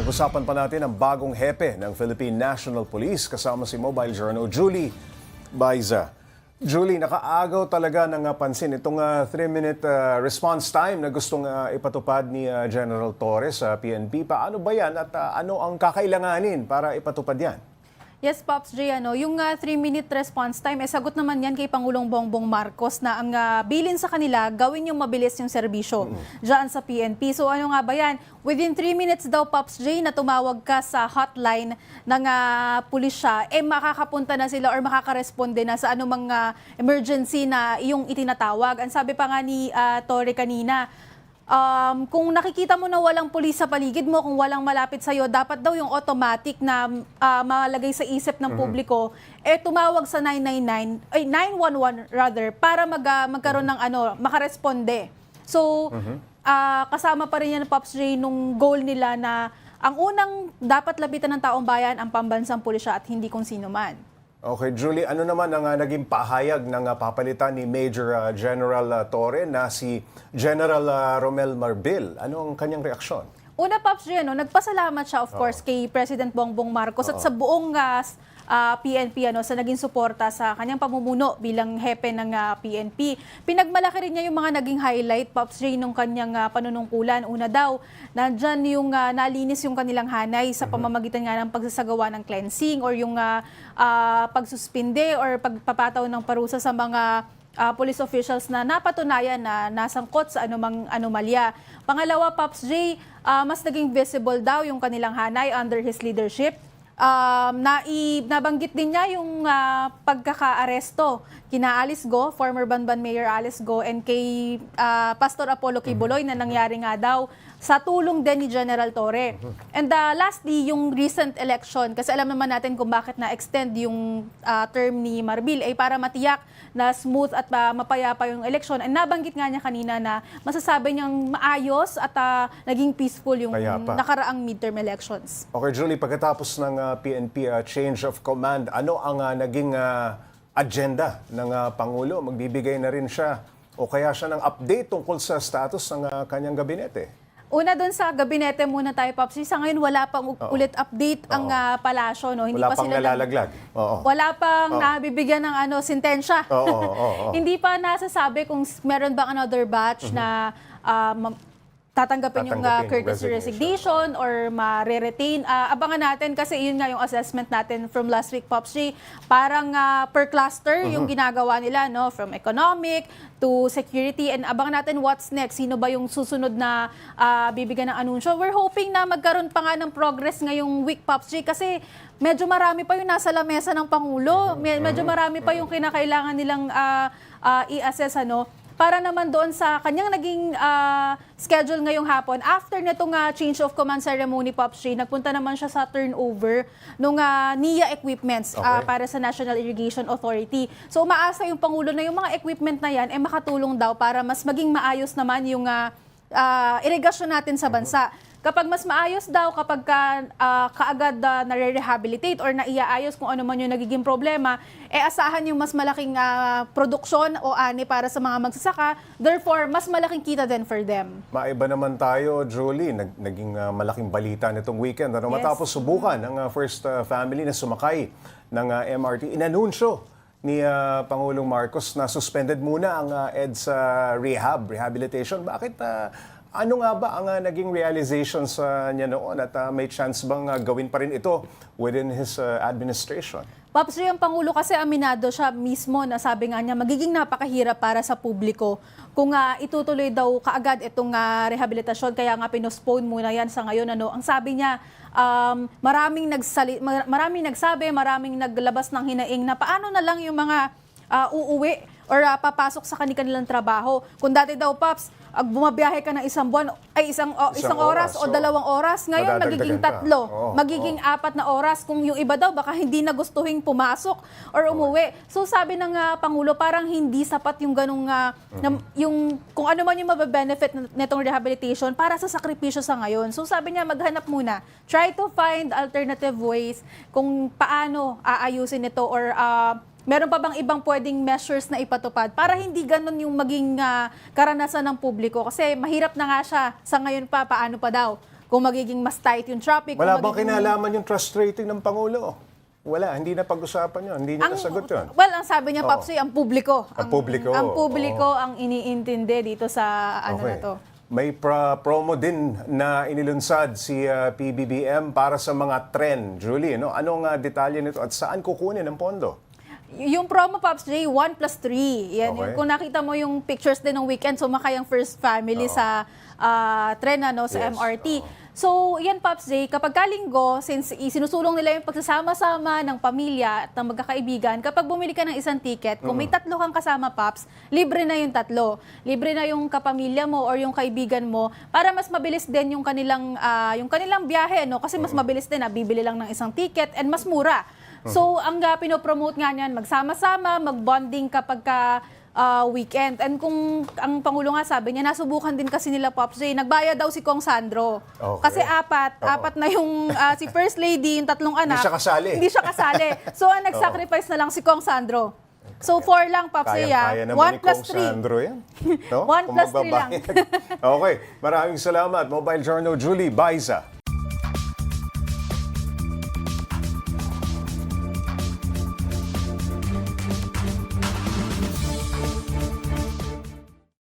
Pag-usapan pa natin ang bagong hepe ng Philippine National Police kasama si Mobile Journal Julie Baiza. Julie, nakaagaw talaga ng pansin itong 3-minute response time na gustong ipatupad ni General Torres sa PNP. Paano ba yan at ano ang kakailanganin para ipatupad yan? Yes, Pops J, yung 3-minute response time, sagot naman yan kay Pangulong Bongbong Marcos na ang bilin sa kanila, gawin yung mabilis yung serbisyo dyan sa PNP. So ano nga ba yan? Within 3 minutes daw, Pops J, na tumawag ka sa hotline ng pulisya, makakapunta na sila or makakaresponde na sa anumang emergency na iyong itinatawag. Ang sabi pa nga ni Torre kanina, kung nakikita mo na walang pulis sa paligid mo, kung walang malapit sa'yo, dapat daw yung automatic na malagay sa isip ng publiko, tumawag sa 911 rather, para magkaroon ng makaresponde. So, kasama pa rin yan, Pops J, nung goal nila na ang unang dapat lapitan ng taong bayan ang pambansang pulisya at hindi kung sino man. Okay, Julie, ano naman ang naging pahayag ng papalitan ni Major General Torre na si General Romel Marbil? Ano ang kanyang reaksyon? Una, Pops J, nagpasalamat siya, of course, kay President Bongbong Marcos at sa buong PNP sa naging suporta sa kanyang pamumuno bilang hepe ng PNP. Pinagmalaki rin niya yung mga naging highlight, Pops J, nung kanyang panunungkulan. Una daw, nandyan yung nalinis yung kanilang hanay sa pamamagitan nga ng pagsasagawa ng cleansing or yung pagsuspinde or pagpapataw ng parusa sa mga police officials na napatunayan na nasangkot sa anumang anomalya. Pangalawa, Pops J, mas naging visible daw yung kanilang hanay under his leadership. Nabanggit din niya yung pagkaka-aresto kina Alice Go, former Banban Mayor Alice Go, and kay Pastor Apollo Kibuloy na nangyari nga daw sa tulong din ni General Torre. And lastly, yung recent election, kasi alam naman natin kung bakit na-extend yung term ni Marbil, para matiyak na smooth at mapayapa yung election. And nabanggit nga niya kanina na masasabi niyang maayos at naging peaceful yung nakaraang midterm elections. Okay, Julie, pagkatapos ng PNP change of command, ano ang naging agenda ng Pangulo? Magbibigay na rin siya o kaya siya ng update tungkol sa status ng kanyang gabinete? Una doon sa gabinete muna tayo, Pops. Sa ngayon, wala pang ulit update ang palasyo. No? Hindi wala pa pang sila nalalaglag? Wala pang nabibigyan ng sintensya. Hindi pa nasasabi kung meron bang another batch na tatanggapin yung courtesy resignation or ma-retain. Abangan natin kasi yun nga yung assessment natin from last week, Pops G. Parang per cluster yung ginagawa nila, no? From economic to security. And abangan natin what's next. Sino ba yung susunod na bibigyan ng anunsyo? We're hoping na magkaroon pa nga ng progress ngayong week, Pops G. Kasi medyo marami pa yung nasa lamesa ng Pangulo. Medyo marami pa yung kinakailangan nilang i-assess, para naman doon sa kanyang naging schedule ngayong hapon. After nitong change of command ceremony, Pops J, nagpunta naman siya sa turnover ng NIA equipments para sa National Irrigation Authority. So umaasa yung Pangulo na yung mga equipment na yan makatulong daw para mas maging maayos naman yung irigasyon natin sa bansa. Kapag mas maayos daw, kapag kaagad nare-rehabilitate or naiaayos kung ano man yung nagiging problema, asahan yung mas malaking produksyon o ani para sa mga magsasaka. Therefore, mas malaking kita din for them. Maiba naman tayo, Julie. Naging malaking balita nitong weekend. Yes. Matapos subukan ng first family na sumakay ng MRT, inanunsyo ni Pangulong Marcos na suspended muna ang EDSA rehabilitation. Bakit? Ano nga ba ang naging realizations niya noon at may chance bang gawin pa rin ito within his administration? Pops Ray, ang Pangulo kasi aminado siya mismo na sabi nga niya magiging napakahirap para sa publiko kung itutuloy daw kaagad itong rehabilitasyon, kaya nga pinospone muna yan sa ngayon. Ang sabi niya, maraming nagsabi, maraming naglabas ng hinaing na paano na lang yung mga uuwi or papasok sa kanilang trabaho. Kung dati daw, Pops, bumabiyahe ka ng isang oras o 2 oras. Ngayon, magiging 3. Magiging 4 na oras. Kung yung iba daw, baka hindi na gustuhin pumasok or umuwi. So, sabi ng Pangulo, parang hindi sapat yung ganung, yung, kung ano man yung mababenefit nitong rehabilitation para sa sakripisyo sa ngayon. So, sabi niya, maghanap muna. Try to find alternative ways kung paano aayusin ito or meron pa bang ibang pwedeng measures na ipatupad para hindi ganun yung maging karanasan ng publiko? Kasi mahirap na nga siya sa ngayon pa, paano pa daw kung magiging mas tight yung traffic. Wala kung bang kinalaman yung trust rating ng Pangulo? Wala, hindi na pag-usapan yun. Hindi niya nasagot yun. Well, ang sabi niya, Papsoy, ang publiko. Ang publiko. Ang publiko ang iniintindi dito sa ano na to. May promo din na inilunsad si PBBM para sa mga tren. Julie, no? Anong detalye nito at saan kukunin ang pondo? Yung promo, Pops J, 1+3. Yan, Okay. kung nakita mo yung pictures din ng weekend, sumakay ang first family sa tren, sa Yes. MRT. So, yan, Pops J, kapag kalinggo, since isinusulong nila yung pagsasama-sama ng pamilya at ng magkakaibigan, kapag bumili ka ng isang ticket, kung may tatlo kang kasama, Pops, libre na yung tatlo. Libre na yung kapamilya mo or yung kaibigan mo para mas mabilis din yung kanilang biyahe, no? Kasi mas mabilis din, bibili lang ng isang ticket and mas mura. So, ang pinopromote nga niyan, magsama-sama, mag-bonding kapag weekend. And kung ang Pangulo nga sabi niya, nasubukan din kasi nila, Pops J, nagbayad daw si Kong Sandro. Okay. Kasi apat na yung si First Lady, yung tatlong anak. Hindi siya kasali. Hindi siya kasali. So, ang nag-sacrifice na lang si Kong Sandro. So, 4 lang, Pops J. Kaya naman ni Kong 1+3. Sandro yan. No? 1+3 Kung magbabayad. Okay, maraming salamat. Mobile Journal Julie Baiza.